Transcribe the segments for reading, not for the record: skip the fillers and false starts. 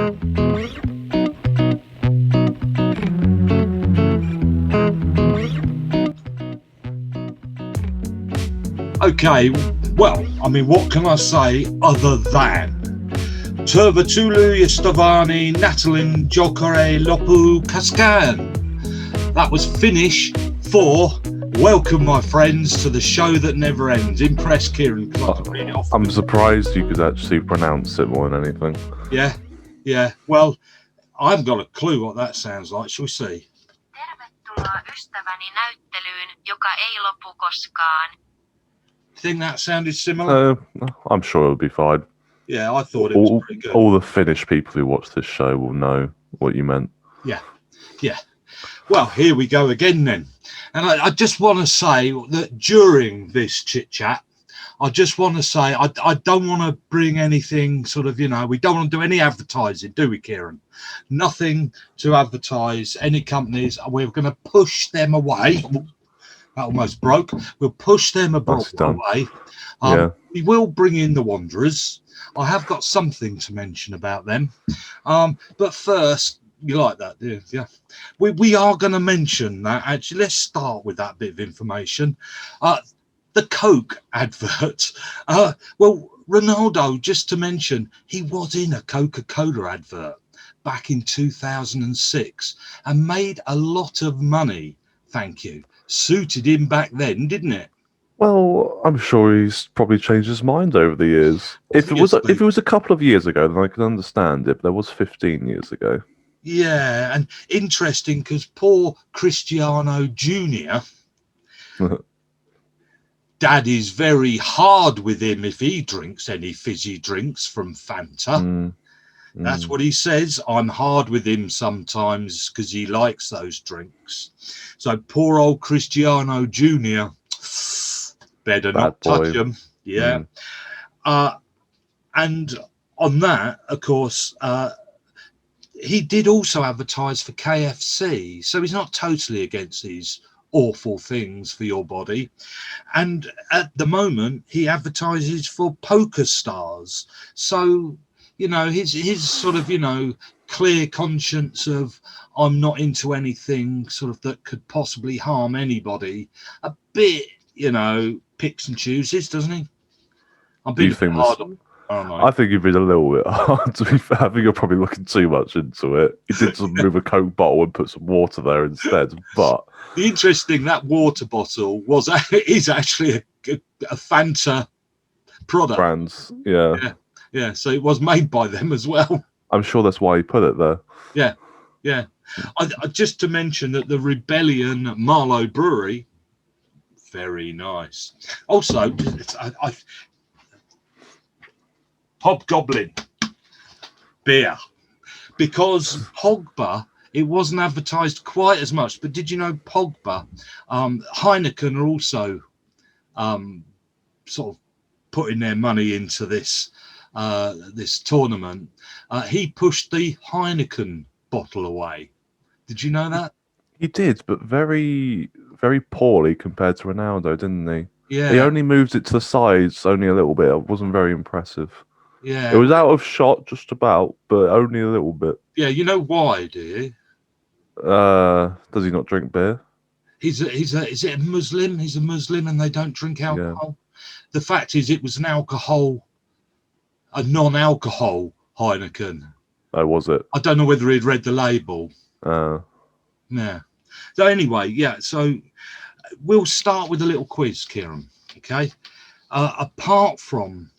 Okay, well, I mean, what can I say other than Tervatulu Yestavani Natalin Jokore Lopu Kaskan? That was Finnish for welcome, my friends, to the show that never ends. Impress, Kieran. I'm surprised you could actually pronounce it more than anything. Yeah. Well, I haven't got a clue what that sounds like. Shall we see? Tervetuloa ystäväni näyttelyyn, joka ei lopu koskaan. Think that sounded similar? I'm sure it'll be fine. Yeah, I thought it was pretty good. All the Finnish people who watch this show will know what you meant. Yeah. Well, here we go again then. And I just want to say that during this chit-chat, I just want to say I don't want to bring anything sort of, we don't want to do any advertising, do we, Kieran? Nothing to advertise any companies. We're going to push them away. That almost broke. We'll push them away. We will bring in the Wanderers. I have got something to mention about them. But first, you like that, do you? Yeah. We are going to mention that. Actually, let's start with that bit of information. The Coke advert. Well, Ronaldo, just to mention, he was in a Coca-Cola advert back in 2006 and made a lot of money. Thank you. Suited him back then, didn't it? Well, I'm sure he's probably changed his mind over the years. If it was a couple of years ago, then I could understand it. But that was 15 years ago. Yeah, and interesting because poor Cristiano Jr. Dad is very hard with him if he drinks any fizzy drinks from Fanta. That's what he says. I'm hard with him sometimes because he likes those drinks. So poor old Cristiano Jr. Better not touch him. Yeah. And on that, of course, he did also advertise for KFC. So he's not totally against these awful things for your body. And at the moment, he advertises for Poker Stars. So, his sort of, clear conscience of I'm not into anything sort of that could possibly harm anybody. A bit, picks and chooses, doesn't he? I'm being hard on. I think you've been a little bit hard, to be fair. I think you're probably looking too much into it. You did move a Coke bottle and put some water there instead. But the interesting, that water bottle is actually a Fanta product. Brands, yeah. Yeah, so it was made by them as well. I'm sure that's why he put it there. Yeah. Just to mention that the Rebellion Marlow Brewery, very nice. Also, Hobgoblin beer, because Pogba, it wasn't advertised quite as much. But did you know Pogba, Heineken are also sort of putting their money into this tournament. He pushed the Heineken bottle away. Did you know that? He did, but very, very poorly compared to Ronaldo, didn't he? Yeah. He only moved it to the sides only a little bit. It wasn't very impressive. Yeah. It was out of shot just about, but only a little bit. Yeah, you know why, do you? Does he not drink beer? Is it a Muslim? He's a Muslim and they don't drink alcohol. Yeah. The fact is it was a non-alcohol Heineken. Oh, was it? I don't know whether he'd read the label. Yeah. So anyway, so we'll start with a little quiz, Kieran. Okay. Apart from,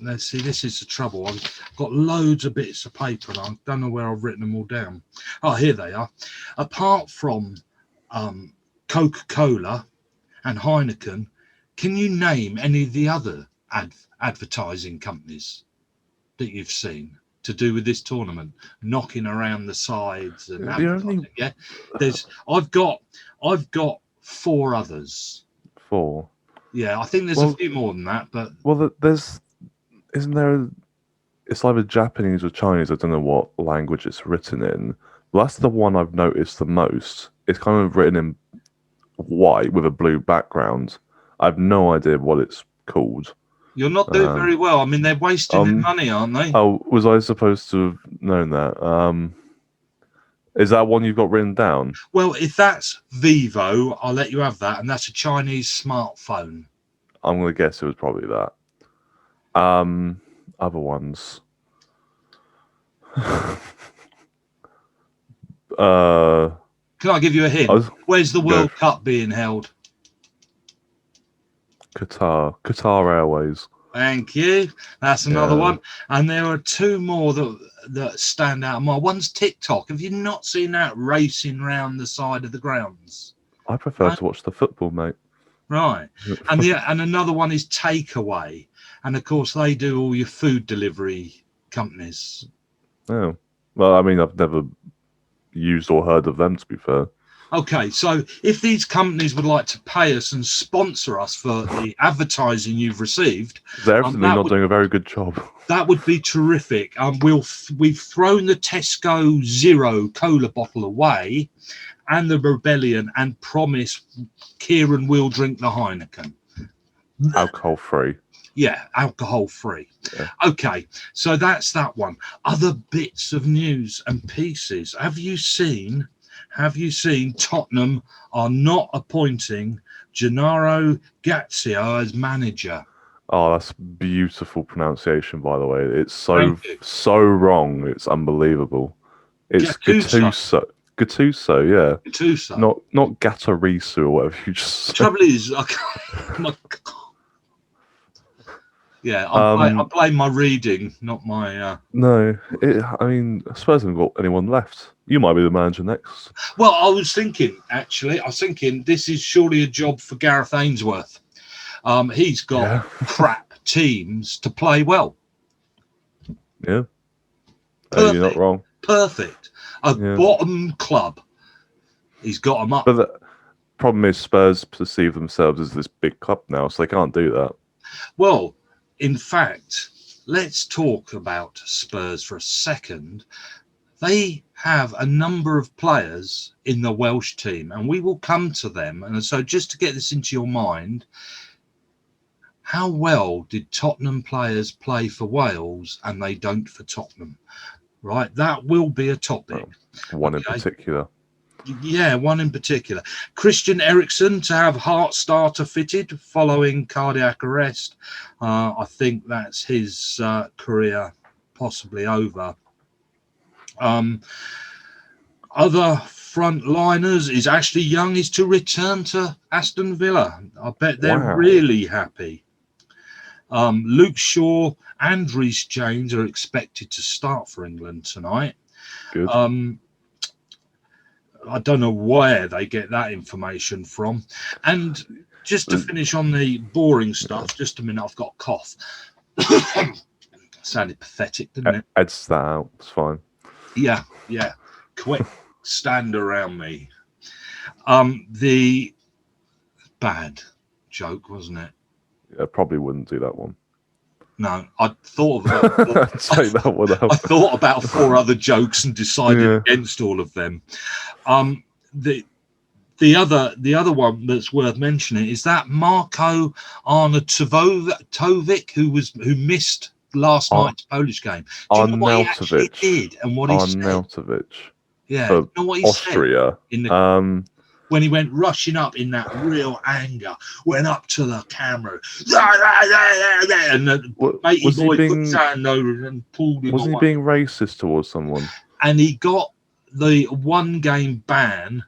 let's see, this is the trouble. I've got loads of bits of paper and I don't know where I've written them all down. Oh, here they are. Apart from Coca-Cola and Heineken, can you name any of the other advertising companies that you've seen to do with this tournament, knocking around the sides and advertising? Yeah, I've got 4 others. 4. Yeah, I think there's a few more than that, but isn't there? It's either Japanese or Chinese. I don't know what language it's written in. Well, that's the one I've noticed the most. It's kind of written in white with a blue background. I have no idea what it's called. You're not doing very well. I mean, they're wasting their money, aren't they? Oh, was I supposed to have known that? Is that one you've got written down? Well, if that's Vivo, I'll let you have that, and that's a Chinese smartphone. I'm going to guess it was probably that. Other ones. Can I give you a hint? Where's the World Cup being held? Qatar Airways. Thank you. That's another one. And there are two more that stand out. One's TikTok. Have you not seen that racing round the side of the grounds? I prefer to watch the football, mate. Right. And another one is Takeaway. And of course, they do all your food delivery companies. Oh. Well, I mean, I've never used or heard of them, to be fair. Okay, so if these companies would like to pay us and sponsor us for the advertising you've received, they're evidently not doing a very good job. That would be terrific. We've thrown the Tesco Zero cola bottle away, and the Rebellion, and promise Kieran will drink the Heineken. Alcohol free. Yeah, alcohol free. Yeah. Okay, so that's that one. Other bits of news and pieces. Have you seen Tottenham are not appointing Gennaro Gattuso as manager? Oh, that's beautiful pronunciation, by the way. It's so wrong. It's unbelievable. It's Gattuso. Gattuso, yeah. Gattuso. Not Gatarisu or whatever you just said. The trouble is, I blame my reading, not my. No, I mean, Spurs haven't got anyone left. You might be the manager next. Well, I was thinking this is surely a job for Gareth Ainsworth. He's got crap teams to play well. Yeah, you're not wrong. Perfect. Bottom club. He's got them up. But the problem is Spurs perceive themselves as this big club now, so they can't do that. Well, in fact, let's talk about Spurs for a second. They have a number of players in the Welsh team, and we will come to them. And so just to get this into your mind, how well did Tottenham players play for Wales and they don't for Tottenham? Right, that will be a topic. One in particular. Yeah, one in particular. Christian Eriksen to have heart starter fitted following cardiac arrest. I think that's his career possibly over. Other frontliners is Ashley Young is to return to Aston Villa. I bet they're really happy. Luke Shaw and Reece James are expected to start for England tonight. Good. I don't know where they get that information from. And just to finish on the boring stuff, just a minute, I've got a cough. Sounded pathetic, didn't it? Ed's that out. It's fine. Yeah. Quick, stand around me. The bad joke, wasn't it? I probably wouldn't do that one. No, I thought about take that one out. I thought about 4 other jokes and decided against all of them. The other one that's worth mentioning is that Marko Arnautovic, who missed last night's Polish game. Do you know what he actually did and what he said? Yeah, for you know what he Austria. Said when he went rushing up in that real anger, went up to the camera, and the matey boy put his hand over and pulled him. Was he being racist towards someone? And he got the 1-game ban,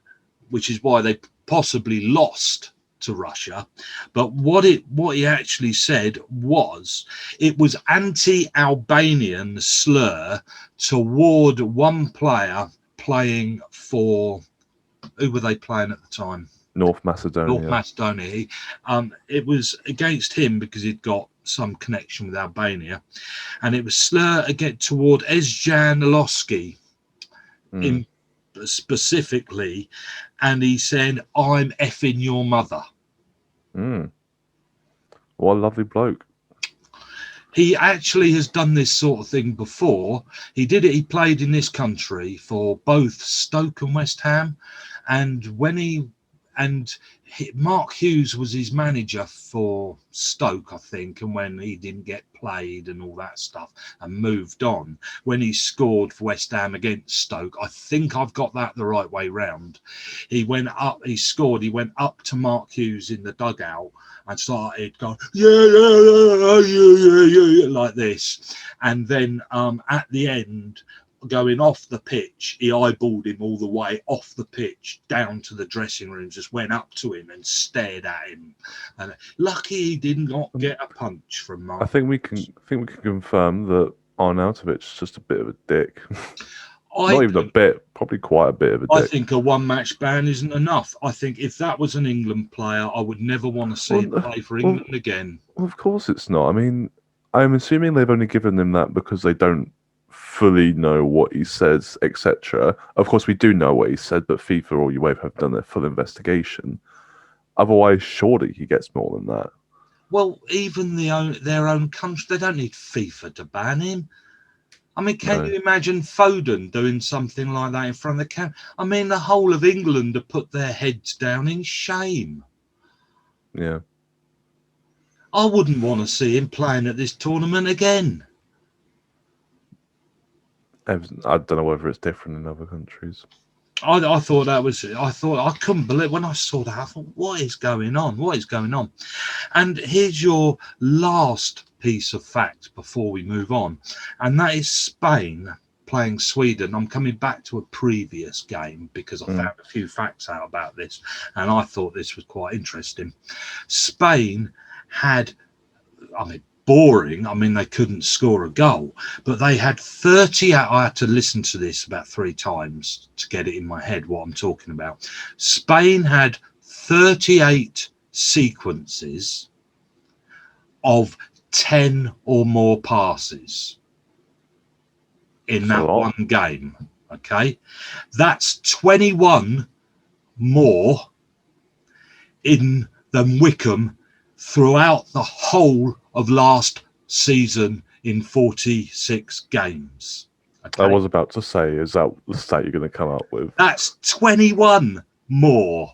which is why they possibly lost to Russia. But what he actually said was it was anti-Albanian slur toward one player playing for. Who were they playing at the time? North Macedonia. It was against him because he'd got some connection with Albania, and it was slur again toward Ezjan Losky specifically, and he said, "I'm effing your mother." What a lovely bloke. He actually has done this sort of thing before. He did it. He played in this country for both Stoke and West Ham. And when he and Mark Hughes was his manager for Stoke, I think, and when he didn't get played and all that stuff and moved on, when he scored for West Ham against Stoke, I think I've got that the right way round. He went up, he scored, he went up to Mark Hughes in the dugout and started going, yeah, like this. And then at the end, going off the pitch, he eyeballed him all the way off the pitch down to the dressing room, just went up to him and stared at him. And lucky he did not get a punch from Mark. I think we can confirm that Arnautovic is just a bit of a dick. Not even a bit, probably quite a bit of a dick. I think a one-match ban isn't enough. I think if that was an England player, I would never want to see him play for England again. Well, of course it's not. I mean, I'm assuming they've only given him that because they don't fully know what he says, etc. Of course, we do know what he said, but FIFA or UEFA have done their full investigation. Otherwise, surely he gets more than that. Well, even their own country, they don't need FIFA to ban him. I mean, can you imagine Foden doing something like that in front of the camera? I mean, the whole of England have put their heads down in shame. Yeah. I wouldn't want to see him playing at this tournament again. I don't know whether it's different in other countries. I thought that was. I couldn't believe when I saw that. I thought, what is going on? What is going on? And here's your last piece of fact before we move on, and that is Spain playing Sweden. I'm coming back to a previous game because I found a few facts out about this, and I thought this was quite interesting. Spain had, I mean, boring. I mean, they couldn't score a goal, but they had 30. I had to listen to this about 3 times to get it in my head what I'm talking about. Spain had 38 sequences of 10 or more passes in that one game. Okay, that's 21 more than Wickham throughout the whole of last season in 46 games. Okay? I was about to say, is that the stat you're going to come up with? That's 21 more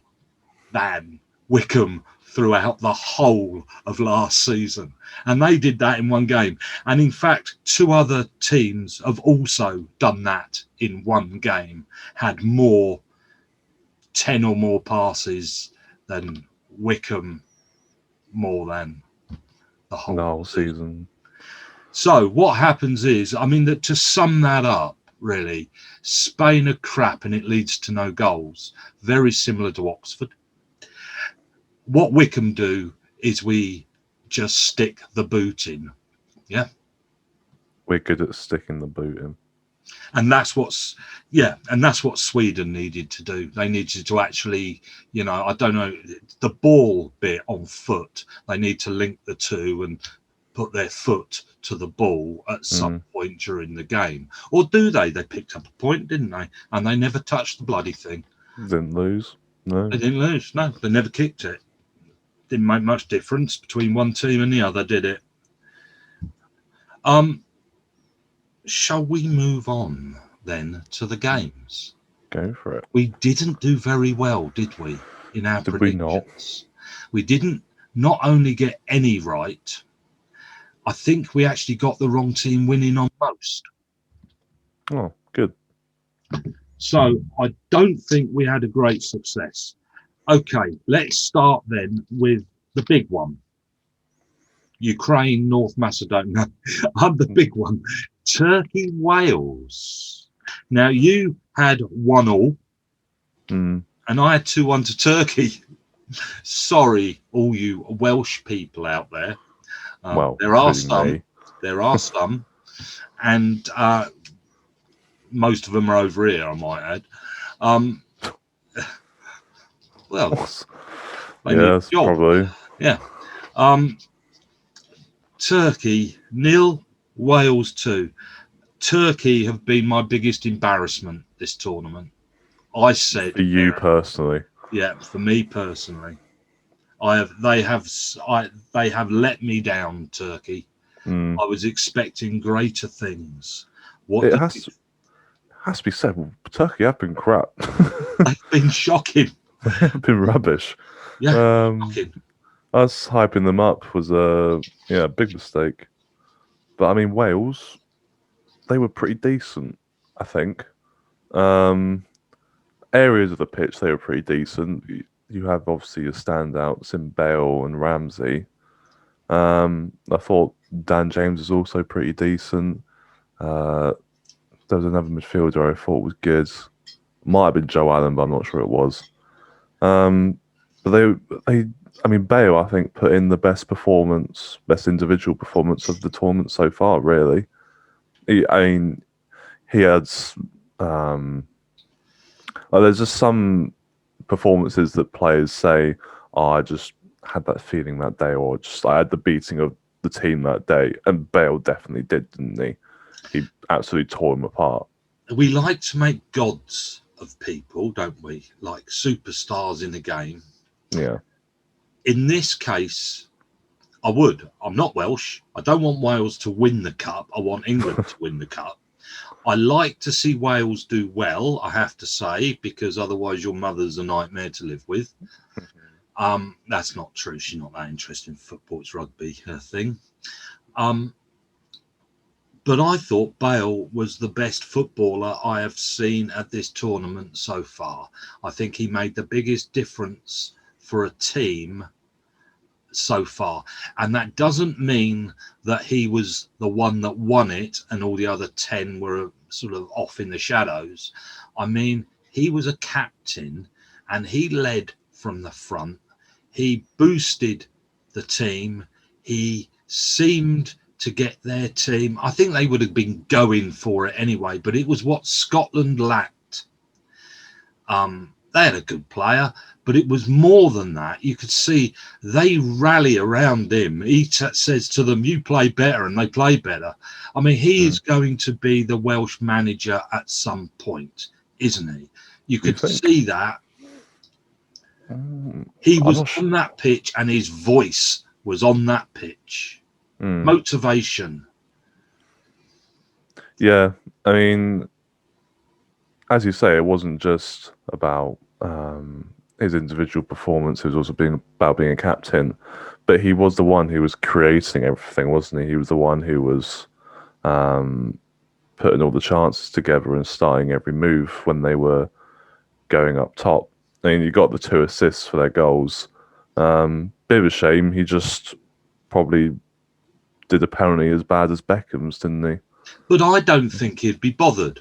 than Wickham throughout the whole of last season. And they did that in one game. And in fact, 2 other teams have also done that in one game, had more 10 or more passes than Wickham, more than the whole season. So what happens is, I mean, that to sum that up, really, Spain are crap and it leads to no goals. Very similar to Oxford. What Wickham do is we just stick the boot in. Yeah. We're good at sticking the boot in. And that's what Sweden needed to do. They needed to actually, I don't know, the ball bit on foot. They need to link the two and put their foot to the ball at some point during the game. Or do they? They picked up a point, didn't they? And they never touched the bloody thing. Didn't lose. No. They didn't lose. No, they never kicked it. Didn't make much difference between one team and the other, did it? Shall we move on then to the games? Go for it. We didn't do very well, did we, in our predictions? We didn't not only get any right, I think we actually got the wrong team winning on most. Oh, good. So I don't think we had a great success. Okay, let's start then with the big one. Ukraine, North Macedonia. The big one. Turkey, Wales. Now you had 1-1, and I had 2-1 to Turkey. Sorry, all you Welsh people out there. Well, there are some. There are some, and most of them are over here, I might add. Well, yes, probably. Yeah. Turkey 0, Wales 2. Turkey have been my biggest embarrassment this tournament. I said for you personally. Yeah, for me personally. They have let me down, Turkey. I was expecting greater things. It has to be said, Turkey have been crap. They've been shocking. Been rubbish. Yeah, fucking. Us hyping them up was a big mistake. But I mean, Wales, they were pretty decent, I think. Areas of the pitch they were pretty decent. You have obviously your standouts in Bale and Ramsey. I thought Dan James was also pretty decent. There was another midfielder I thought was good. Might have been Joe Allen, but I'm not sure it was. But I mean, Bale, I think, put in the best individual performance of the tournament so far. Really, he had. There's just some performances that players say, "Oh, I just had that feeling that day," or just I had the beating of the team that day. And Bale definitely did, didn't he? He absolutely tore him apart. We like to make gods of people, don't we? Like superstars in the game. Yeah. In this case, I would. I'm not Welsh. I don't want Wales to win the cup. I want England to win the cup. I like to see Wales do well, I have to say, because otherwise your mother's a nightmare to live with. That's not true. She's not that interested in football. It's rugby, her thing. But I thought Bale was the best footballer I have seen at this tournament so far. I think he made the biggest difference for a team so far. And that doesn't mean that he was the one that won it and all the other 10 were sort of off in the shadows. I mean, he was a captain and he led from the front. He boosted the team. He seemed to get their team. I think they would have been going for it anyway, but it was what Scotland lacked. They had a good player, but it was more than that. You could see they rally around him. He says to them, you play better, and they play better. I mean, he is going to be the Welsh manager at some point, isn't he? You could see that. He was on that pitch and his voice was on that pitch. Motivation. Yeah, I mean, as you say, it wasn't just about his individual performance. It was also about being a captain. But he was the one who was creating everything, wasn't he? He was the one who was putting all the chances together and starting every move when they were going up top. I mean, you got the 2 assists for their goals. Bit of a shame. He just probably did a penalty as bad as Beckham's, didn't he? But I don't think he'd be bothered.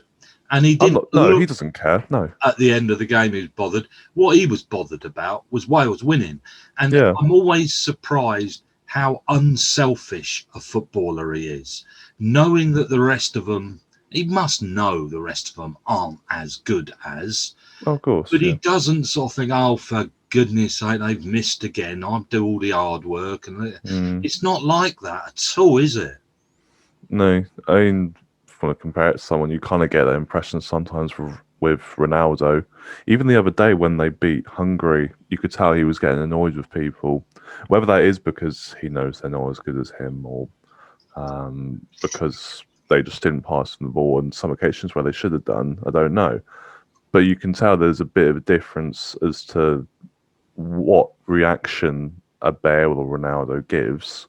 And he didn't. He doesn't care. No. At the end of the game, he was bothered. What he was bothered about was Wales winning. And I'm always surprised how unselfish a footballer he is. Knowing that the rest of them, he must know the rest of them aren't as good as. Of course. But he doesn't sort of think, oh, for goodness sake, they've missed again. I'll do all the hard work. And it's not like that at all, is it? No. I mean, if you want to compare it to someone, you kind of get that impression sometimes with Ronaldo. Even the other day when they beat Hungary, you could tell he was getting annoyed with people. Whether that is because he knows they're not as good as him or because they just didn't pass him the ball on some occasions where they should have done, I don't know. But you can tell there's a bit of a difference as to what reaction a Bale or Ronaldo gives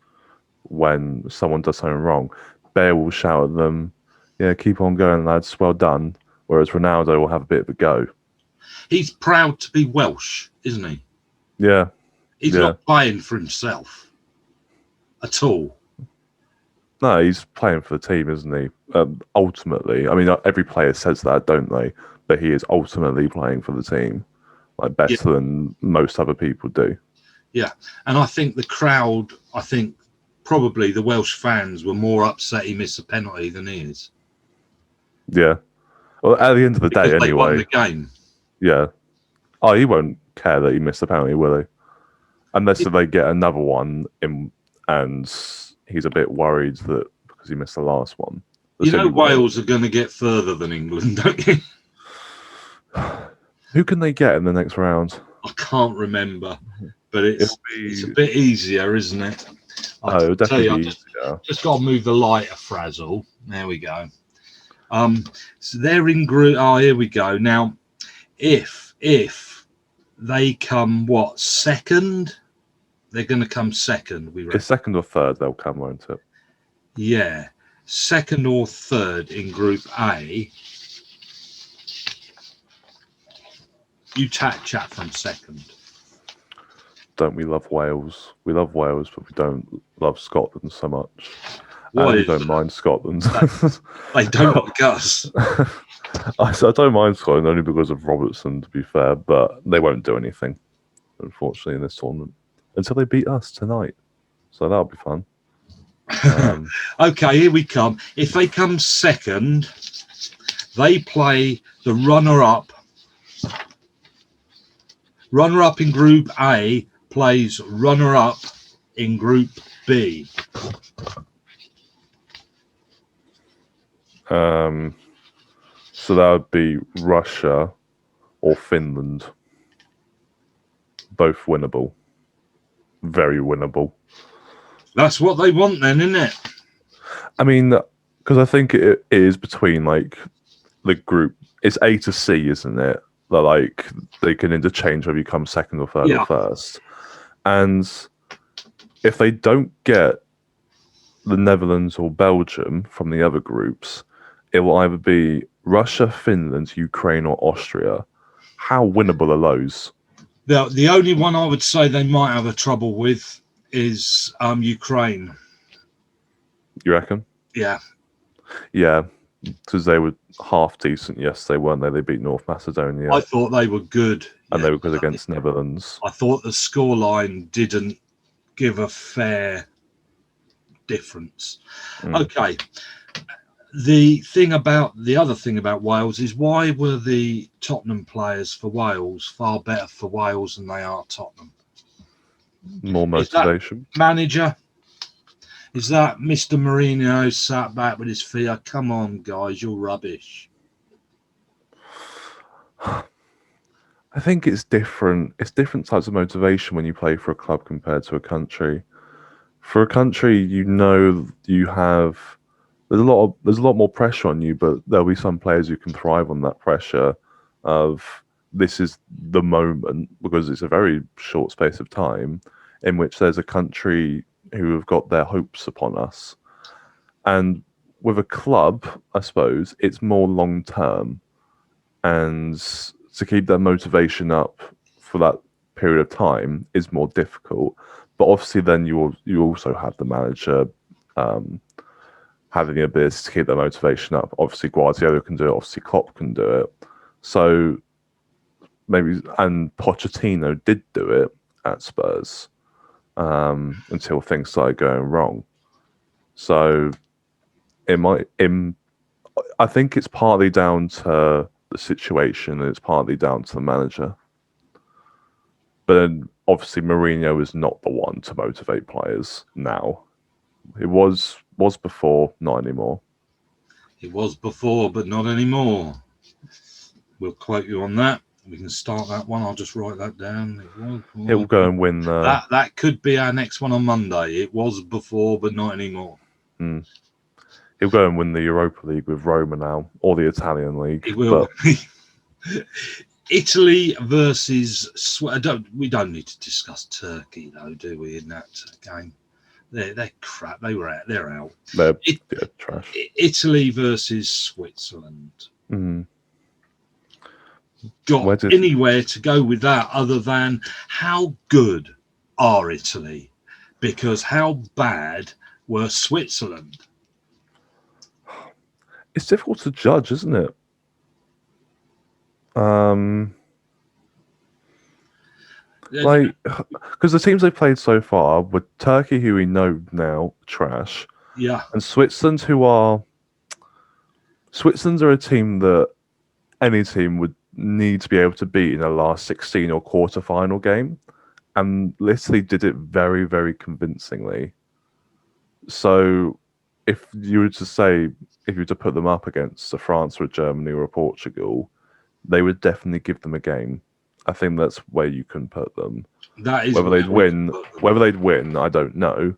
when someone does something wrong. Bale will shout at them, yeah, keep on going, lads, well done. Whereas Ronaldo will have a bit of a go. He's proud to be Welsh, isn't he? Yeah. He's not playing for himself at all. No, he's playing for the team, isn't he? Ultimately, I mean, every player says that, don't they? But he is ultimately playing for the team, like better than most other people do. Yeah, and I think the crowd, probably the Welsh fans were more upset he missed a penalty than he is. Yeah. Well, at the end of the day, anyway. They won the game. Yeah. Oh, he won't care that he missed a penalty, will he? Unless they get another one in, and he's a bit worried that because he missed the last one. You know, Wales are going to get further than England, don't you? Who can they get in the next round? I can't remember, but it's a bit easier, isn't it? It'll definitely be easier. Just got to move the light a frazzle. There we go. So they're in group. Oh, here we go. Now, if They come what, second? They're going to come second. We It's reckon. second or third they'll come, won't it? Yeah, second or third in Group A. You chat from second. Don't we love Wales? We love Wales, but we don't love Scotland so much. Why And we is don't that? mind Scotland. They don't like us. I don't mind Scotland only because of Robertson, to be fair, but they won't do anything, unfortunately, in this tournament until they beat us tonight. So that'll be fun. Okay, here we come. If they come second, they play the runner-up. Runner-up in Group A plays runner-up in Group B. So that would be Russia or Finland. Both winnable. Very winnable. That's what they want then, isn't it? I mean, because I think it is between like the group. It's A to C, isn't it? That like they can interchange whether you come second or third Yeah. or first. And if they don't get the Netherlands or Belgium from the other groups, it will either be Russia, Finland, Ukraine, or Austria. How winnable are those? The only one I would say they might have a trouble with is Ukraine. You reckon? Yeah. Yeah, because they were half decent yesterday, weren't they? They beat North Macedonia, I thought they were good. and Yeah. they were good against Netherlands. I thought the scoreline didn't give a fair difference. Okay. The other thing about Wales is, why were the Tottenham players for Wales far better for Wales than they are Tottenham? More motivation. Manager? Is that Mr. Mourinho sat back with his feet up? Come on, guys, you're rubbish. I think it's different. It's different types of motivation when you play for a club compared to a country. For a country, you know, you have there's a lot more pressure on you, but there'll be some players who can thrive on that pressure of this is the moment, because it's a very short space of time in which there's a country who have got their hopes upon us. And with a club, I suppose, it's more long term, and to keep that motivation up for that period of time is more difficult. But obviously then you also have the manager having the ability to keep that motivation up. Obviously Guardiola can do it, obviously Klopp can do it. So maybe, and Pochettino did do it at Spurs until things started going wrong. So I think it's partly down to the situation and it's partly down to the manager. But then obviously Mourinho is not the one to motivate players now. It was before, not anymore. It was before, but not anymore. We'll quote you on that. We can start that one. I'll just write that down. He'll go and win the... That could be our next one on Monday. It was before, but not anymore. He'll go and win the Europa League with Roma now, or the Italian League. It will. But... Italy versus... We don't need to discuss Turkey, though, do we, in that game? They're crap. They're out. They're trash. Italy versus Switzerland. Got anywhere to go with that other than how good are Italy? Because how bad were Switzerland? It's difficult to judge, isn't it? Like, because the teams they played so far were Turkey, who we know now, trash. Yeah. And Switzerland, Switzerland are a team that any team would need to be able to beat in a last 16 or quarter-final game. And literally did it very, very convincingly. So if you were to put them up against a France or a Germany or a Portugal, they would definitely give them a game. I think that's where you can put them. That is whether they'd win, I don't know.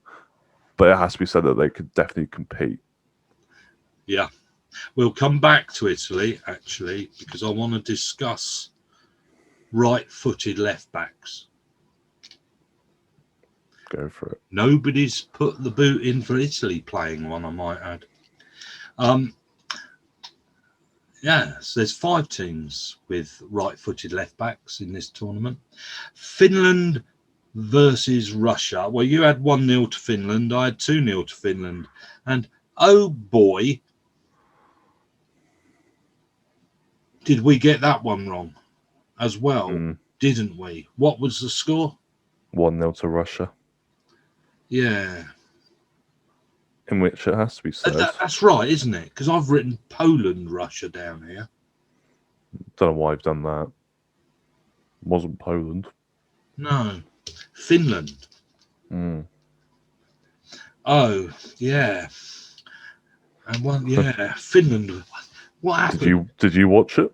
But it has to be said that they could definitely compete. Yeah. We'll come back to Italy, actually, because I want to discuss right-footed left-backs. Go for it. Nobody's put the boot in for Italy playing one, I might add. So there's 5 teams with right-footed left-backs in this tournament. Finland versus Russia. Well, you had 1-0 to Finland. I had 2-0 to Finland. And, oh boy, did we get that one wrong as well, didn't we? What was the score? 1-0 to Russia. Yeah. In which it has to be said. That's right, isn't it? Because I've written Poland, Russia down here. Don't know why I've done that. It wasn't Poland. No. Finland. Oh, yeah. And Finland. What happened? Did you watch it?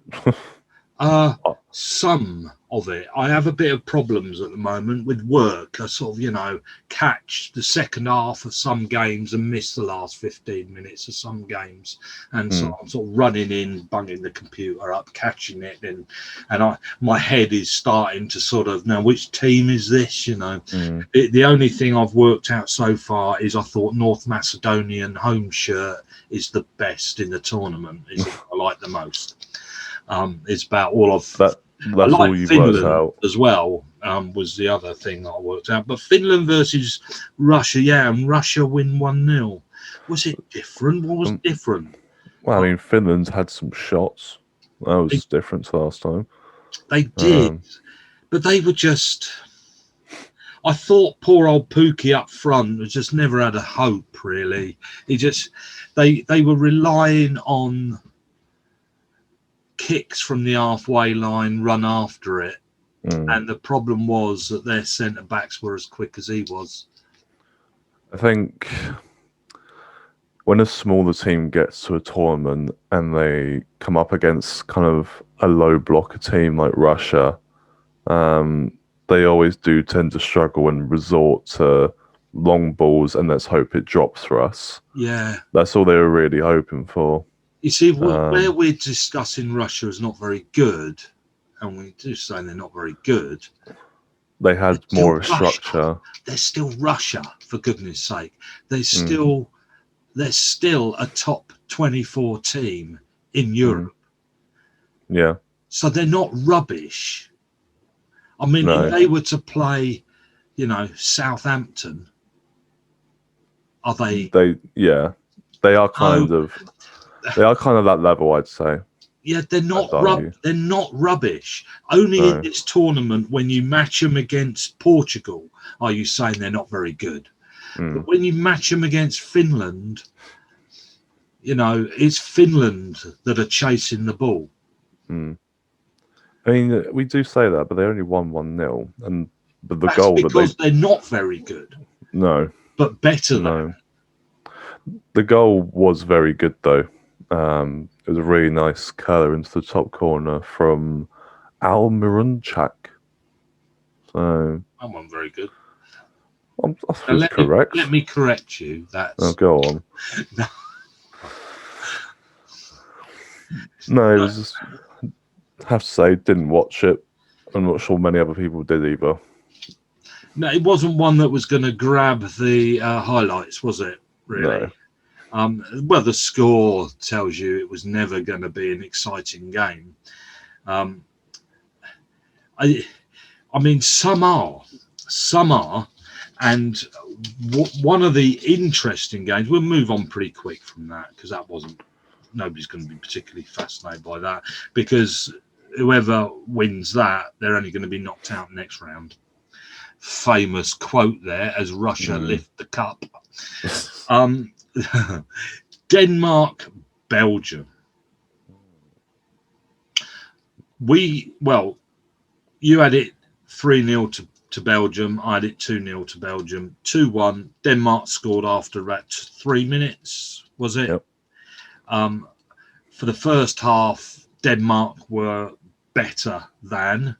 Some of it. I have a bit of problems at the moment with work. I sort of, catch the second half of some games and miss the last 15 minutes of some games. And so I'm sort of running in, bunging the computer up, catching it. And my head is starting to sort of, now which team is this, The only thing I've worked out so far is I thought North Macedonian home shirt is the best in the tournament. Is what I like the most. It's about all of that. That's all you worked out as well. Was the other thing that I worked out. But Finland versus Russia, and Russia win 1-0. Was it different? What was different? Well, I mean, Finland's had some shots. That was different to last time. They did, but they were just. I thought poor old Pookie up front was just never had a hope. Really, they were relying on kicks from the halfway line, run after it, and the problem was that their centre backs were as quick as he was. I think when a smaller team gets to a tournament and they come up against kind of a low blocker team like Russia, they always do tend to struggle and resort to long balls and let's hope it drops for us. Yeah, that's all they were really hoping for. You see, where we're discussing Russia is not very good, and we do say they're not very good. They had more of a structure. They're still Russia, for goodness sake. They're still a top 24 team in Europe. Yeah. So they're not rubbish. I mean, if they were to play, Southampton, are they? They are kind of. They are kind of that level, I'd say. Yeah, they're not rubbish. Only in this tournament, when you match them against Portugal, are you saying they're not very good? But when you match them against Finland, it's Finland that are chasing the ball. I mean, we do say that, but they only won 1-0, and the goal because they're not very good. No, but better than. The goal was very good, though. It was a really nice curler into the top corner from Almirunchak. So that one very good. That's correct. Let me correct you. That's go on. No, it was just. I have to say, didn't watch it. I'm not sure many other people did either. No, it wasn't one that was going to grab the highlights, was it? Really? No. Well, the score tells you it was never going to be an exciting game. I mean, some are, and one of the interesting games. We'll move on pretty quick from that because nobody's going to be particularly fascinated by that because whoever wins that, they're only going to be knocked out next round. Famous quote there as Russia lift the cup. Denmark, Belgium. You had it 3-0 to Belgium. I had it 2-0 to Belgium. 2-1. Denmark scored after about 3 minutes, was it? Yep. For the first half, Denmark were better than.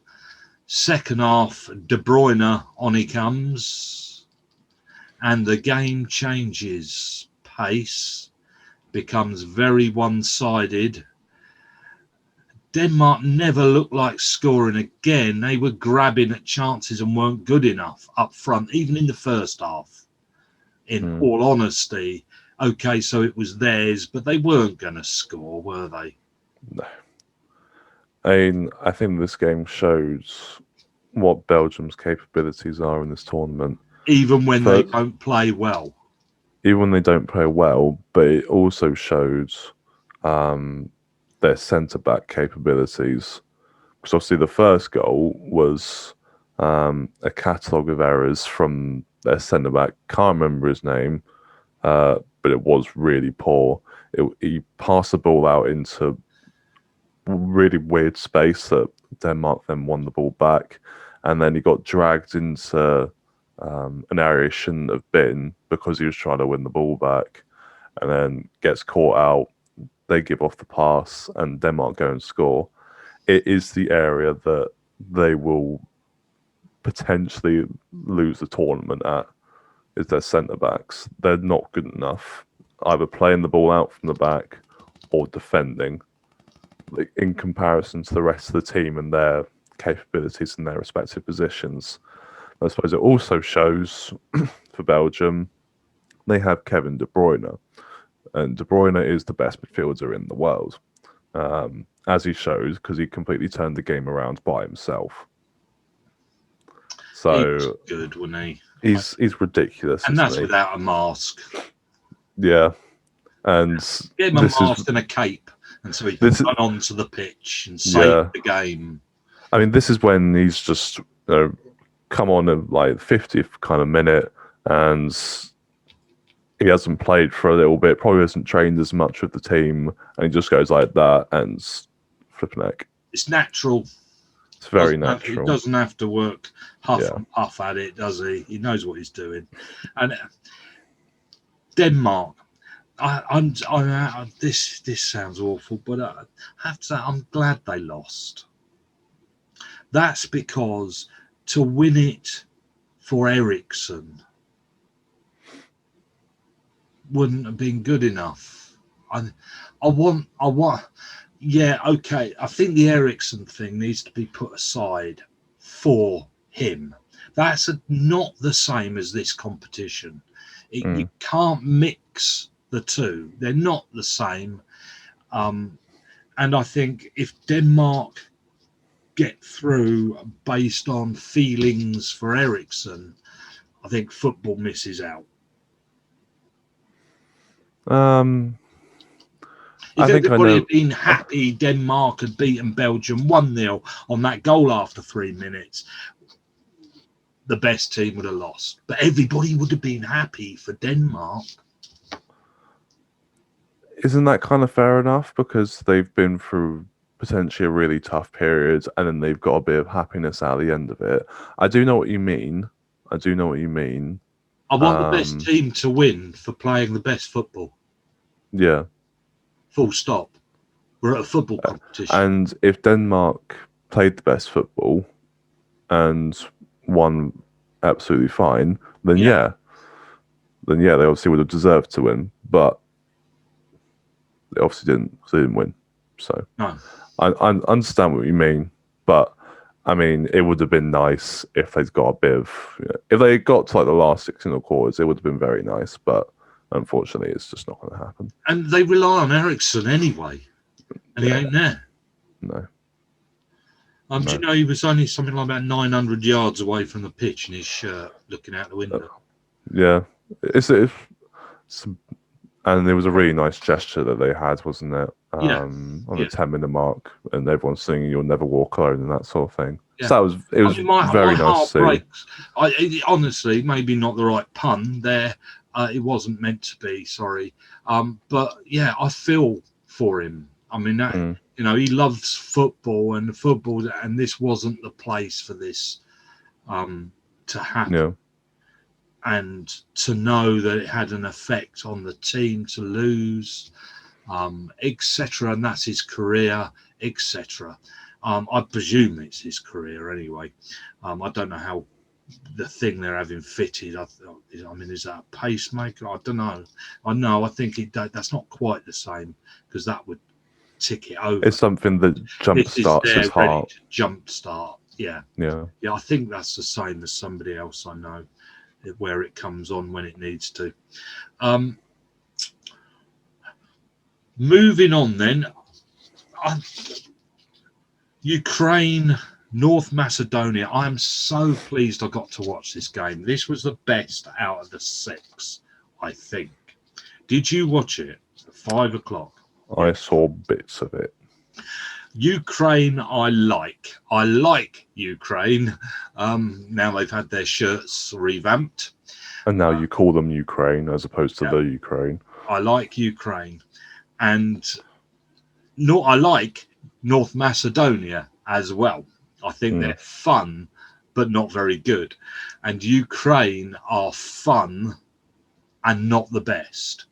Second half, De Bruyne on he comes, and the game changes. Pace becomes very one-sided. Denmark never looked like scoring again. They were grabbing at chances and weren't good enough up front, even in the first half. In all honesty, okay, so it was theirs, but they weren't going to score, were they? No. I think this game shows what Belgium's capabilities are in this tournament. Even when they don't play well. Even when they don't play well, but it also shows their centre-back capabilities. Because obviously the first goal was a catalogue of errors from their centre-back. Can't remember his name, but it was really poor. He passed the ball out into really weird space that Denmark then won the ball back, and then he got dragged into an area he shouldn't have been because he was trying to win the ball back, and then gets caught out. They give off the pass, and Denmark go and score. It is the area that they will potentially lose the tournament at, is their centre-backs. They're not good enough, either playing the ball out from the back or defending, in comparison to the rest of the team and their capabilities in their respective positions. I suppose it also shows for Belgium, they have Kevin De Bruyne, and De Bruyne is the best midfielder in the world, as he shows, because he completely turned the game around by himself. So he was good, wasn't he? He's ridiculous, and that's without a mask. Yeah, and give him a mask and a cape, and so he can run onto the pitch and save the game. I mean, this is when he's just come on at like 50th kind of minute, and he hasn't played for a little bit, probably hasn't trained as much with the team, and he just goes like that and flipping neck. It's natural. It's very natural. He doesn't have to work and puff at it, does he? He knows what he's doing. And Denmark, this sounds awful, but I have to say I'm glad they lost. That's because to win it for Ericsson wouldn't have been good enough. I want. Yeah, okay. I think the Ericsson thing needs to be put aside for him. That's not the same as this competition. You can't mix the two. They're not the same. And I think if Denmark get through based on feelings for Ericsson, I think football misses out. If everybody had been happy Denmark had beaten Belgium 1-0 on that goal after 3 minutes, the best team would have lost. But everybody would have been happy for Denmark. Isn't that kind of fair enough? Because they've been through potentially a really tough period, and then they've got a bit of happiness at the end of it. I do know what you mean. I want the best team to win for playing the best football. Yeah. Full stop. We're at a football competition. And if Denmark played the best football and won absolutely fine, then they obviously would have deserved to win. But they obviously didn't, because they didn't win. So I understand what you mean, but I mean, it would have been nice if they'd got a bit of, if they got to like the last 16 quarters, it would have been very nice, but unfortunately, it's just not going to happen. And they rely on Ericsson anyway, and he ain't there. No. Do you know he was only something like about 900 yards away from the pitch in his shirt, looking out the window? Yeah, and there was a really nice gesture that they had, wasn't it? On the 10-minute mark, and everyone's singing "You'll Never Walk Alone" and that sort of thing. Yeah. So it was very nice to see. Honestly, maybe not the right pun there. It wasn't meant to be. Sorry, but yeah, I feel for him. I mean, he loves football, and this wasn't the place for this to happen. Yeah. And to know that it had an effect on the team to lose, etc. And that's his career, etc. I presume it's his career anyway. I don't know how the thing they're having fitted. I mean, is that a pacemaker? I don't know. I think that's not quite the same, because that would tick it over. It's something that This is jumpstarts their his ready heart. to jumpstart. Yeah. Yeah. Yeah, I think that's the same as somebody else I know, where it comes on when it needs to. Moving on then, Ukraine, North Macedonia. I'm so pleased I got to watch this game. This was the best out of the 6, I think. Did you watch it at 5 o'clock? I saw bits of it. Ukraine, I like Ukraine. Now they've had their shirts revamped. And now you call them Ukraine as opposed to Yeah. the Ukraine. I like Ukraine. And I like North Macedonia as well. I think they're fun, but not very good. And Ukraine are fun and not the best.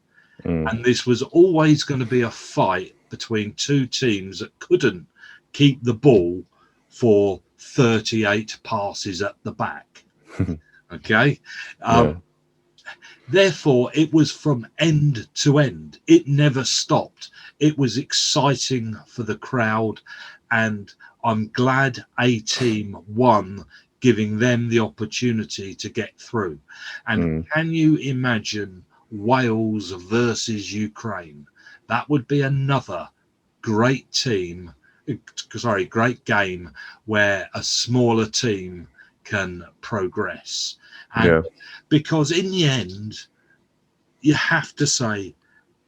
And this was always going to be a fight between two teams that couldn't keep the ball for 38 passes at the back. Okay. Therefore, it was from end to end. It never stopped. It was exciting for the crowd. And I'm glad a team won, giving them the opportunity to get through. And can you imagine Wales versus Ukraine? That would be another great game where a smaller team can progress. And because in the end, you have to say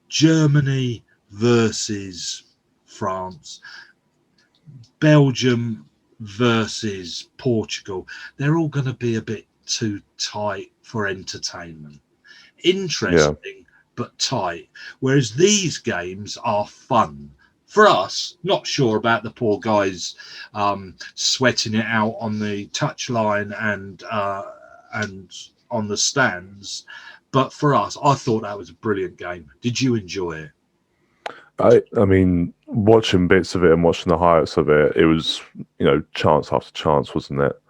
Germany versus France, Belgium versus Portugal, they're all going to be a bit too tight for entertainment. Interesting, but tight. Whereas these games are fun. For us, not sure about the poor guys sweating it out on the touchline and on the stands. But for us, I thought that was a brilliant game. Did you enjoy it? I mean, watching bits of it and watching the highlights of it, it was, chance after chance, wasn't it?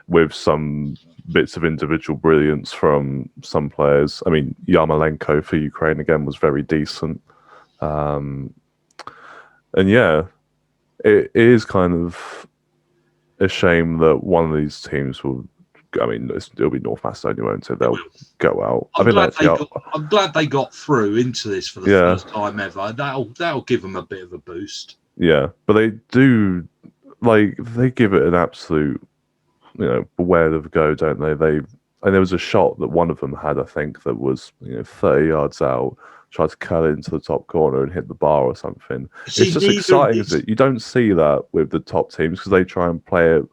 With some bits of individual brilliance from some players. I mean, Yarmolenko for Ukraine again was very decent. And yeah, it is kind of a shame that one of these teams will. I mean, it'll be North Macedonia, won't it? They'll go out. I'm glad they got through into this for the first time ever. That'll give them a bit of a boost. Yeah, but they do, they give it an absolute, beware of go, don't they? And there was a shot that one of them had, I think, that was 30 yards out, tried to curl it into the top corner and hit the bar or something. See, it's just exciting, isn't it? You don't see that with the top teams because they try and play it,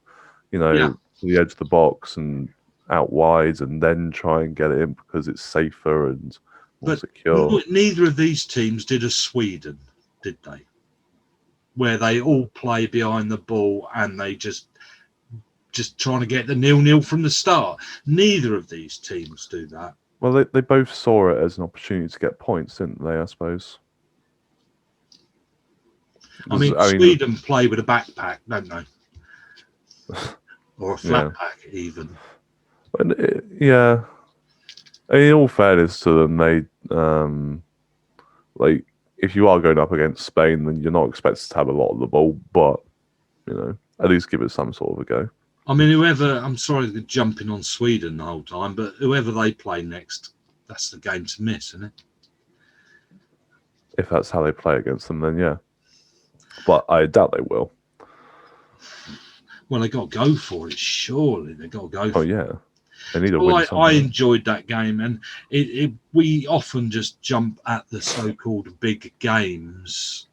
to the edge of the box and out wide and then try and get it in because it's safer and more secure. Neither of these teams did a Sweden, did they? Where they all play behind the ball and they just trying to get the 0-0 from the start. Neither of these teams do that. Well, they both saw it as an opportunity to get points, didn't they, I suppose? Sweden play with a backpack, don't they? Or a flat pack, even. And in all fairness to them, they if you are going up against Spain, then you're not expected to have a lot of the ball, but at least give it some sort of a go. I mean, I'm sorry for jumping on Sweden the whole time, but whoever they play next, that's the game to miss, isn't it? If that's how they play against them, then yeah. But I doubt they will. Well, they got to go for it. Surely they got to go. For yeah, they need a win. I enjoyed that game, and we often just jump at the so-called big games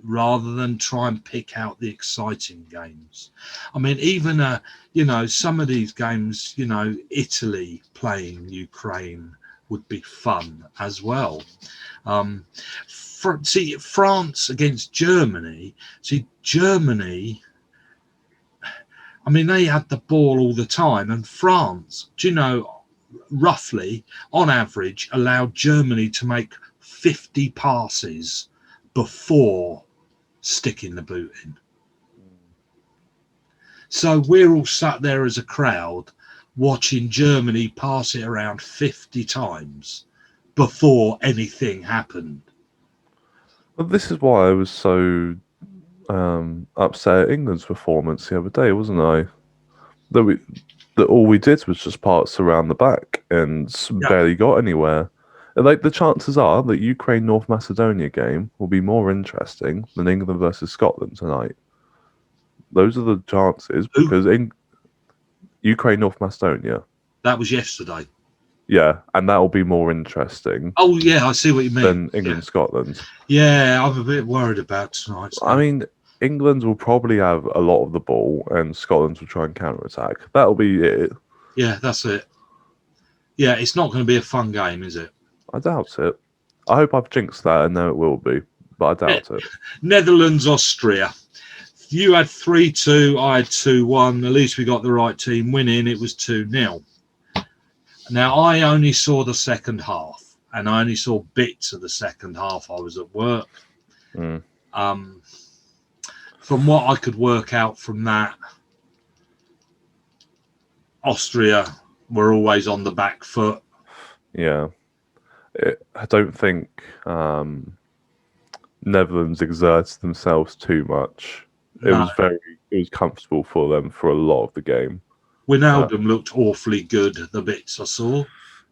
rather than try and pick out the exciting games. I mean, even some of these games, Italy playing Ukraine would be fun as well. France against Germany. Germany. I mean, they had the ball all the time, and France, roughly, on average, allowed Germany to make 50 passes before sticking the boot in. So we're all sat there as a crowd watching Germany pass it around 50 times before anything happened. Well, this is why I was so upset at England's performance the other day, wasn't I? That all we did was just parts around the back and barely got anywhere. And, like, the chances are that Ukraine North Macedonia game will be more interesting than England versus Scotland tonight. Those are the chances because in Ukraine North Macedonia. That was yesterday. Yeah, and that will be more interesting. Oh yeah, I see what you mean. Than England Scotland. Yeah, I'm a bit worried about tonight. So. I mean, England will probably have a lot of the ball, and Scotland will try and counter-attack. That'll be it. Yeah, that's it. Yeah, it's not going to be a fun game, is it? I doubt it. I hope I've jinxed that, and know it will be, but I doubt it. Netherlands, Austria. You had 3-2, I had 2-1. At least we got the right team winning. It was 2-0. Now, I only saw the second half, and I only saw bits of the second half. I was at work. From what I could work out from that, Austria were always on the back foot. Yeah. I don't think Netherlands exerted themselves too much. It was comfortable for them for a lot of the game. Wijnaldum looked awfully good, the bits I saw.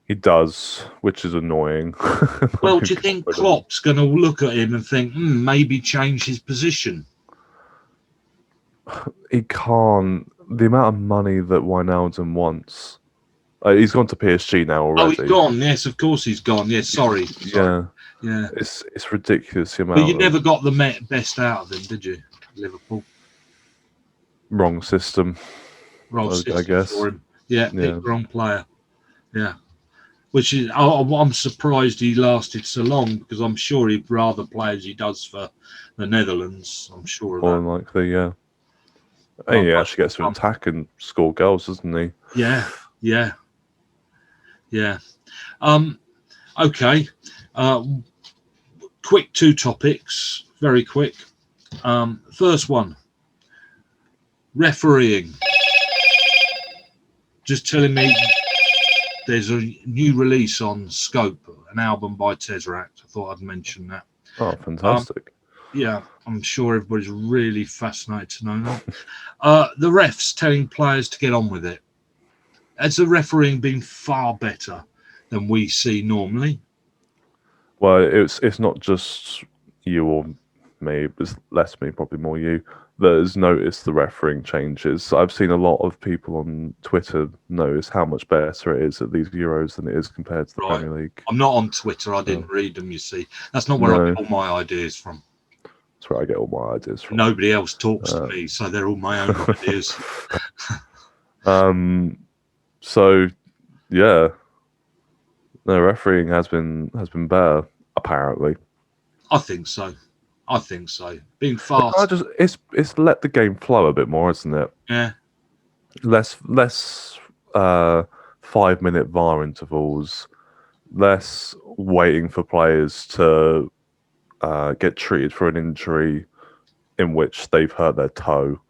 He does, which is annoying. Well, do you think Klopp's going to look at him and think, maybe change his position? He can't. The amount of money that Wijnaldum wants. He's gone to PSG now already. Oh, he's gone. Yes, of course he's gone. Yes, sorry. Yeah. It's ridiculous the amount. But you never got the best out of him, did you, Liverpool? Wrong system. Wrong system, I guess. for him. Yeah, wrong player. Yeah. Which is, I'm surprised he lasted so long because I'm sure he'd rather play as he does for the Netherlands. I'm sure of that. More than likely, yeah. And he actually gets to attack and score goals, doesn't he? Yeah. Okay. Quick 2 topics. Very quick. First one. Refereeing. Just telling me there's a new release on Scot, an album by Tesseract. I thought I'd mention that. Oh, fantastic. Yeah, I'm sure everybody's really fascinated to know that. The refs telling players to get on with it. Has the refereeing been far better than we see normally? Well, it's not just you or me, it's less me, probably more you, that has noticed the refereeing changes. I've seen a lot of people on Twitter notice how much better it is at these Euros than it is compared to the Premier League. I'm not on Twitter. I didn't read them, you see. That's not where I get all my ideas from. That's where I get all my ideas from. Nobody else talks to me, so they're all my own ideas. So, yeah. No, refereeing has been better, apparently. I think so. Being fast. It's let the game flow a bit more, isn't it? Yeah. Less 5-minute VAR intervals, less waiting for players to get treated for an injury in which they've hurt their toe.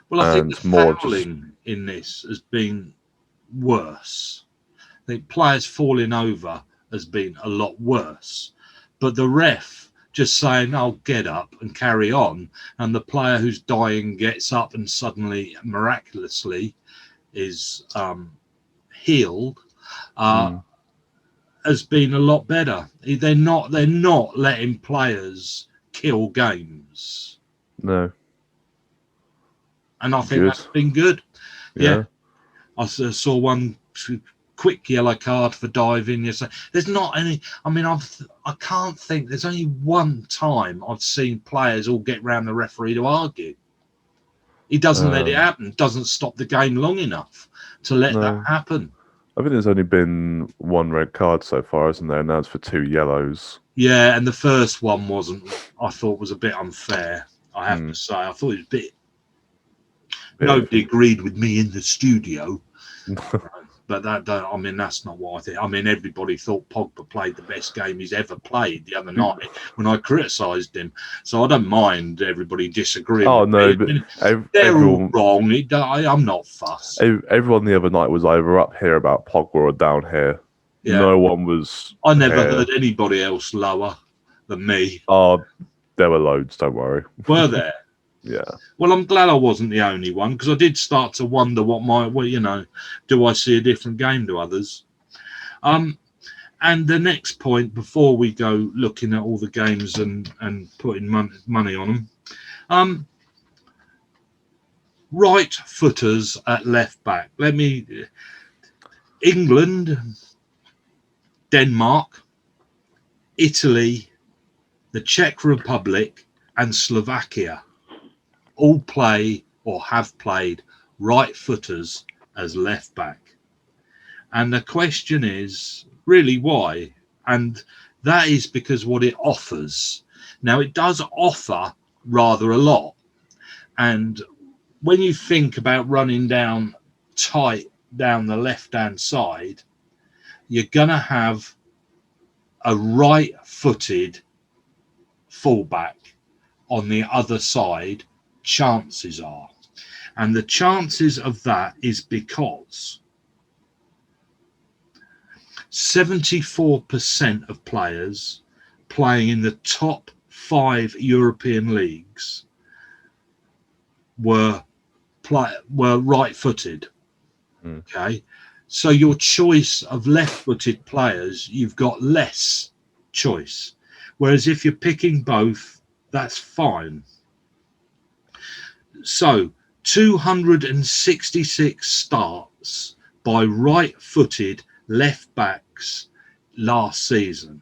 Well, I think the fouling in this has been worse. I think players falling over has been a lot worse. But the ref just saying, "Oh, get up and carry on," and the player who's dying gets up and suddenly, miraculously, is healed, has been a lot better. They're not letting players kill games. No. And I think that's been good. Yeah. I saw one quick yellow card for diving. Yes, there's not any. I mean, I can't think. There's only one time I've seen players all get round the referee to argue. He doesn't let it happen. Doesn't stop the game long enough to let that happen. I think there's only been one red card so far, isn't there? Now it's for 2 yellows. Yeah, and the first one wasn't. I thought was a bit unfair. I have to say, I thought it was a bit. Nobody agreed with me in the studio. But that's not what I think. I mean, everybody thought Pogba played the best game he's ever played the other night when I criticised him. So I don't mind everybody disagreeing. Oh, no, but they're all wrong. I'm not fussed. Everyone the other night was either up here about Pogba or down here. Yeah. No one was. I never heard anybody else lower. than me. Oh, there were loads. Don't worry. Were there? Yeah. Well, I'm glad I wasn't the only one, because I did start to wonder do I see a different game to others? And the next point, before we go looking at all the games and putting money on them, right footers at left back. England, Denmark, Italy, the Czech Republic, and Slovakia all play or have played right footers as left back. And the question is really why? And that is because what it offers. Now, it does offer rather a lot. And when you think about running down tight down the left-hand side, you're going to have a right-footed fullback on the other side, chances are. And the chances of that is because 74% of players playing in the top 5 European leagues were right-footed. Okay, so your choice of left-footed players, you've got less choice. Whereas if you're picking both, that's fine. So 266 starts by right-footed left backs last season.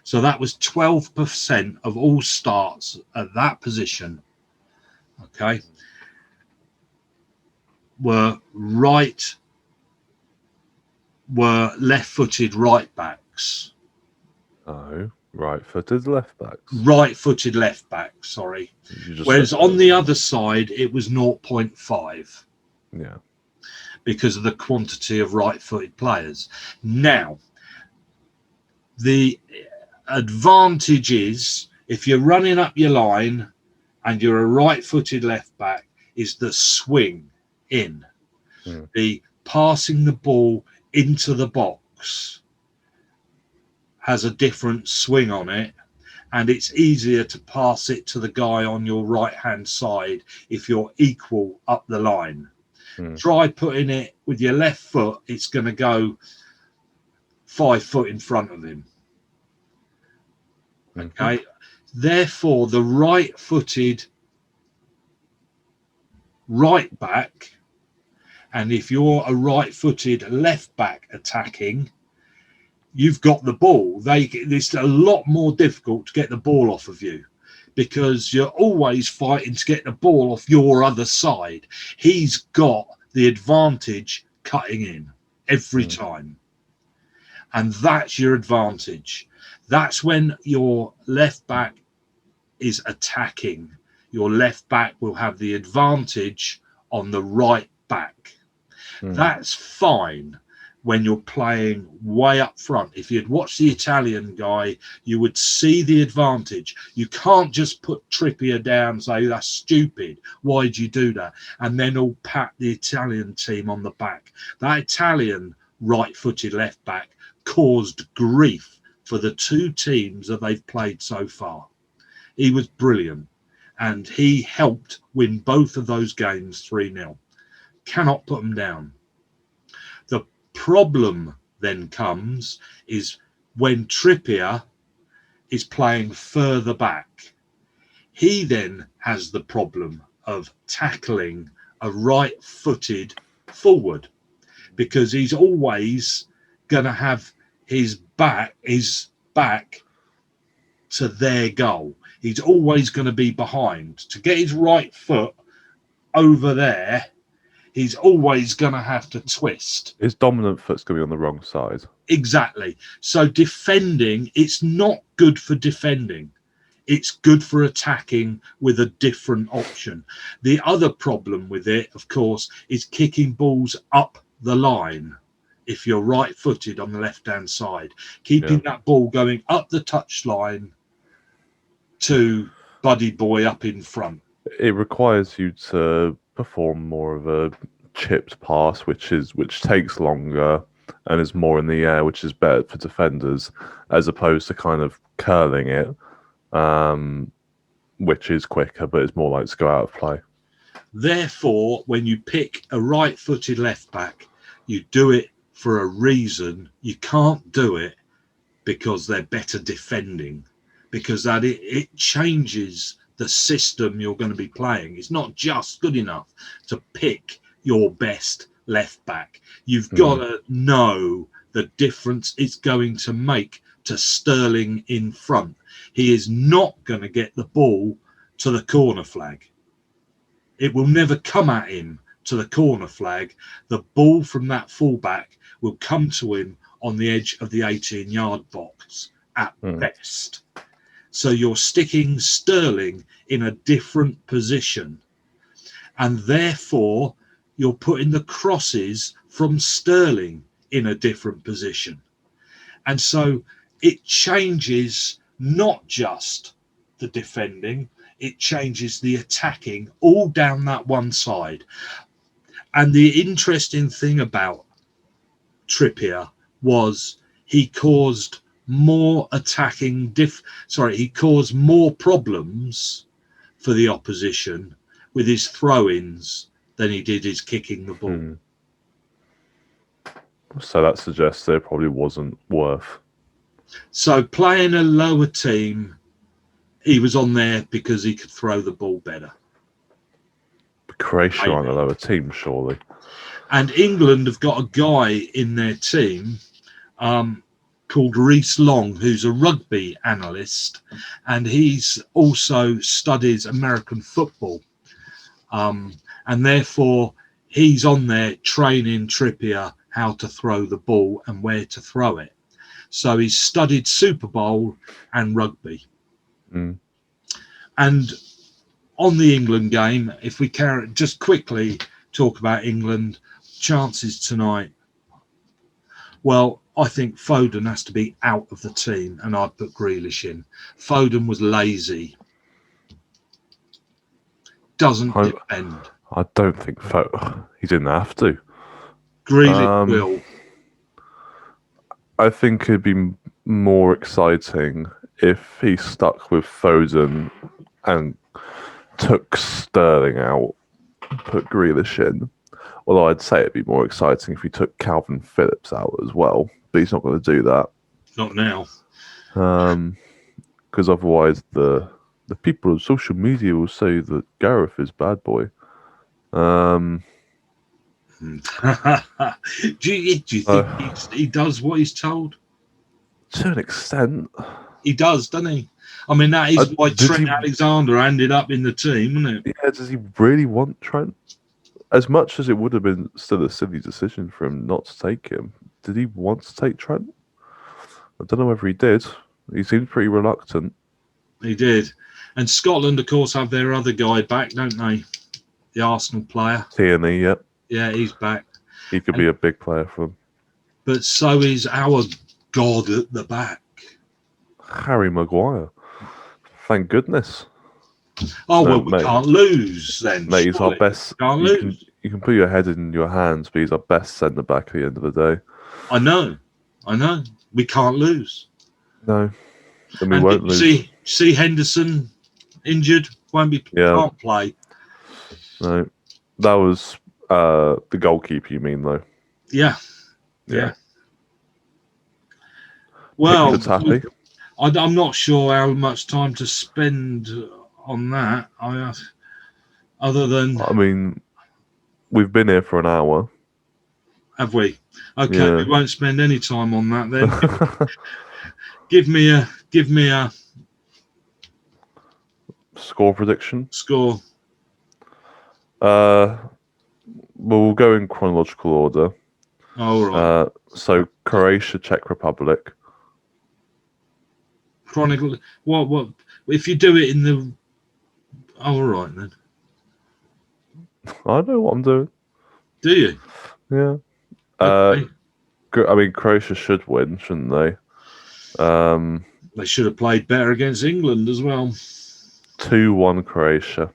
So that was 12% of all starts at that position. Okay, were left-footed right backs. Oh, right-footed left backs. Right-footed left backs, sorry. Whereas on the other side, it was 0.5. Yeah. Because of the quantity of right-footed players. Now, the advantage is, if you're running up your line and you're a right-footed left back, is the swing in. The passing the ball into the box has a different swing on it, and it's easier to pass it to the guy on your right-hand side if you're equal up the line. Try putting it with your left foot, it's going to go 5 foot in front of him. Okay, therefore the right-footed right back, and if you're a right-footed left back attacking, you've got the ball. It's a lot more difficult to get the ball off of you, because you're always fighting to get the ball off your other side. He's got the advantage cutting in every time. And that's your advantage. That's when your left back is attacking. Your left back will have the advantage on the right back. That's fine when you're playing way up front. If you'd watched the Italian guy, you would see the advantage. You can't just put Trippier down and say, that's stupid. Why'd you do that? And then all pat the Italian team on the back. That Italian right-footed left back caused grief for the 2 teams that they've played so far. He was brilliant, and he helped win both of those games 3-0. Cannot put them down. The problem then comes is when Trippier is playing further back. He then has the problem of tackling a right-footed forward, because he's always going to have his back to their goal. He's always going to be behind. To get his right foot over there, he's always going to have to twist. His dominant foot's going to be on the wrong side. Exactly. So defending, it's not good for defending. It's good for attacking with a different option. The other problem with it, of course, is kicking balls up the line. If you're right-footed on the left-hand side, keeping that ball going up the touchline to Buddy Boy up in front. It requires you to perform more of a chipped pass, which takes longer and is more in the air, which is better for defenders, as opposed to kind of curling it, which is quicker, but it's more likely to go out of play. Therefore, when you pick a right-footed left-back, you do it for a reason. You can't do it because they're better defending, because it changes the system you're going to be playing. It's not just good enough to pick your best left-back. You've got to know the difference it's going to make to Sterling in front. He is not going to get the ball to the corner flag. It will never come at him to the corner flag. The ball from that fullback will come to him on the edge of the 18-yard box at best. So you're sticking Sterling in a different position. And therefore, you're putting the crosses from Sterling in a different position. And so it changes not just the defending, it changes the attacking all down that one side. And the interesting thing about Trippier was he caused more he caused more problems for the opposition with his throw-ins than he did his kicking the ball. So that suggests it probably wasn't worth. So playing a lower team, he was on there because he could throw the ball better. Croatia on a lower team, surely. And England have got a guy in their team called Reece Long, who's a rugby analyst, and he's also studies American football. And therefore, he's on there training Trippier how to throw the ball and where to throw it. So he's studied Super Bowl and rugby. And on the England game, if we can just quickly talk about England chances tonight. Well, I think Foden has to be out of the team, and I'd put Grealish in. Foden was lazy. Doesn't defend. I don't think he didn't have to. Grealish will. I think it'd be more exciting if he stuck with Foden and took Sterling out, put Grealish in. Although I'd say it'd be more exciting if he took Calvin Phillips out as well, but he's not going to do that. Not now. Because otherwise the people on social media will say that Gareth is bad boy. Do you think he does what he's told? To an extent. He does, doesn't he? I mean, that is why Trent Alexander ended up in the team, isn't it? Yeah, does he really want Trent? As much as it would have been still a silly decision for him not to take him, did he want to take Trent? I don't know whether he did. He seemed pretty reluctant. He did. And Scotland, of course, have their other guy back, don't they? The Arsenal player. Tierney, yeah. Yeah, he's back. He could be a big player for them. But so is our god at the back. Harry Maguire. Thank goodness. Oh, well, we can't lose then. Mate, he's our best. Can't lose. You can put your head in your hands, but he's our best centre-back at the end of the day. I know. We can't lose. No. And we won't lose. See Henderson injured? Can't play. No. That was the goalkeeper, you mean, though? Yeah. Well, happy. I'm not sure how much time to spend on that. Other than, I mean, we've been here for an hour. Have we? Okay, we won't spend any time on that then. Give me a score prediction. Score. We'll go in chronological order. All right. So Croatia, Czech Republic. Chronicle. What? If you do it in the. All right then. I know what I'm doing. Do you? Yeah. Okay. I mean, Croatia should win, shouldn't they? They should have played better against England as well. 2-1 Croatia.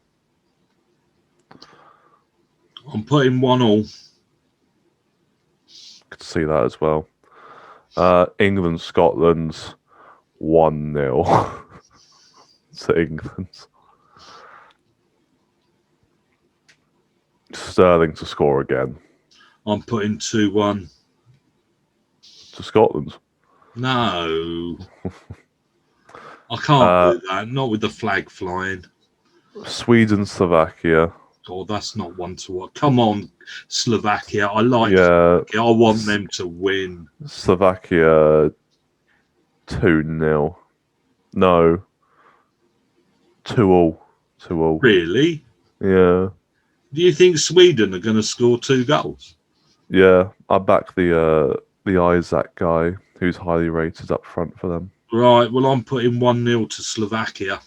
I'm putting 1-1. Could see that as well. England, Scotland. 1-0 to England. Sterling to score again. I'm putting 2-1. To Scotland. No. I can't do that. Not with the flag flying. Sweden, Slovakia. God, that's not one to watch. Come on, Slovakia. I like Yeah. Slovakia. I want them to win. Slovakia 2-0. No. 2-2. Really? Yeah. Do you think Sweden are going to score 2 goals? Yeah. I back the Isaac guy who's highly rated up front for them. Right. Well, I'm putting 1-0 to Slovakia.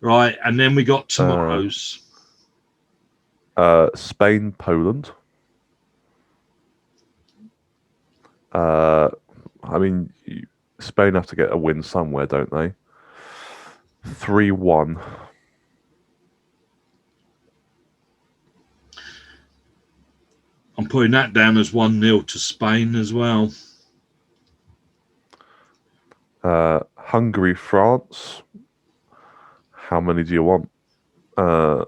Right. And then we got tomorrow's. Spain, Poland. Spain have to get a win somewhere, don't they? 3-1. I'm putting that down as 1-0 to Spain as well. Hungary, France. How many do you want? 5.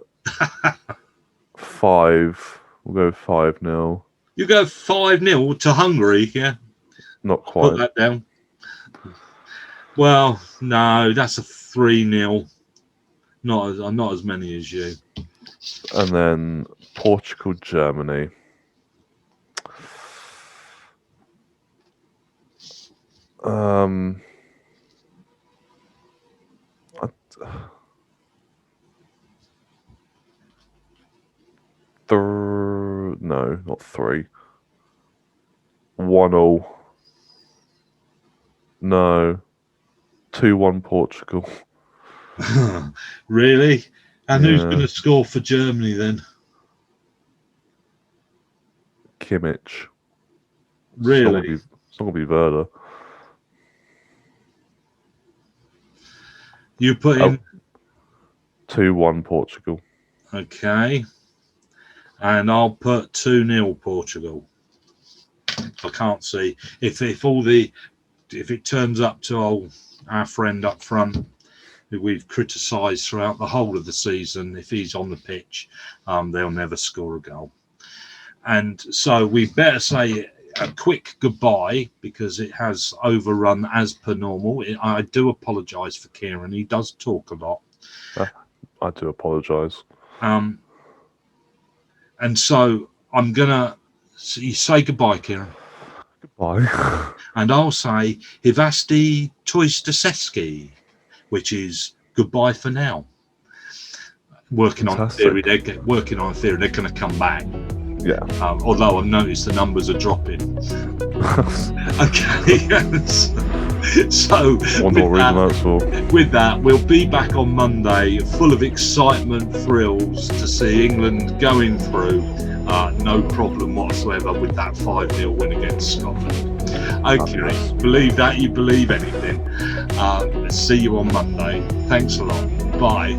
We'll go 5-0. You go 5-0 to Hungary, yeah? Not Put quite. that down. Well, no, that's a 3-0. Not as many as you. And then Portugal, Germany. No, not 3. 1-1. No. 2-1 Portugal. Really? And who's Yeah. going to score for Germany then? Kimmich. Really? It's not going to be Werder. You put in... 2-1 Portugal. Okay. And I'll put 2-0 Portugal. I can't see. If it turns up to our friend up front, who we've criticised throughout the whole of the season, if he's on the pitch, they'll never score a goal. And so we better say a quick goodbye because it has overrun as per normal. I do apologise for Kieran. He does talk a lot. I do apologise. And so I'm going to say goodbye, Kieran. Goodbye. And I'll say Hivasti Toistaseski, which is goodbye for now. Working on a theory they're going to come back. Yeah. Although I've noticed the numbers are dropping. Okay. So with that, we'll be back on Monday, full of excitement, thrills to see England going through. No problem whatsoever with that 5-0 win against Scotland. Okay, believe that you believe anything. See you on Monday. Thanks a lot. Bye.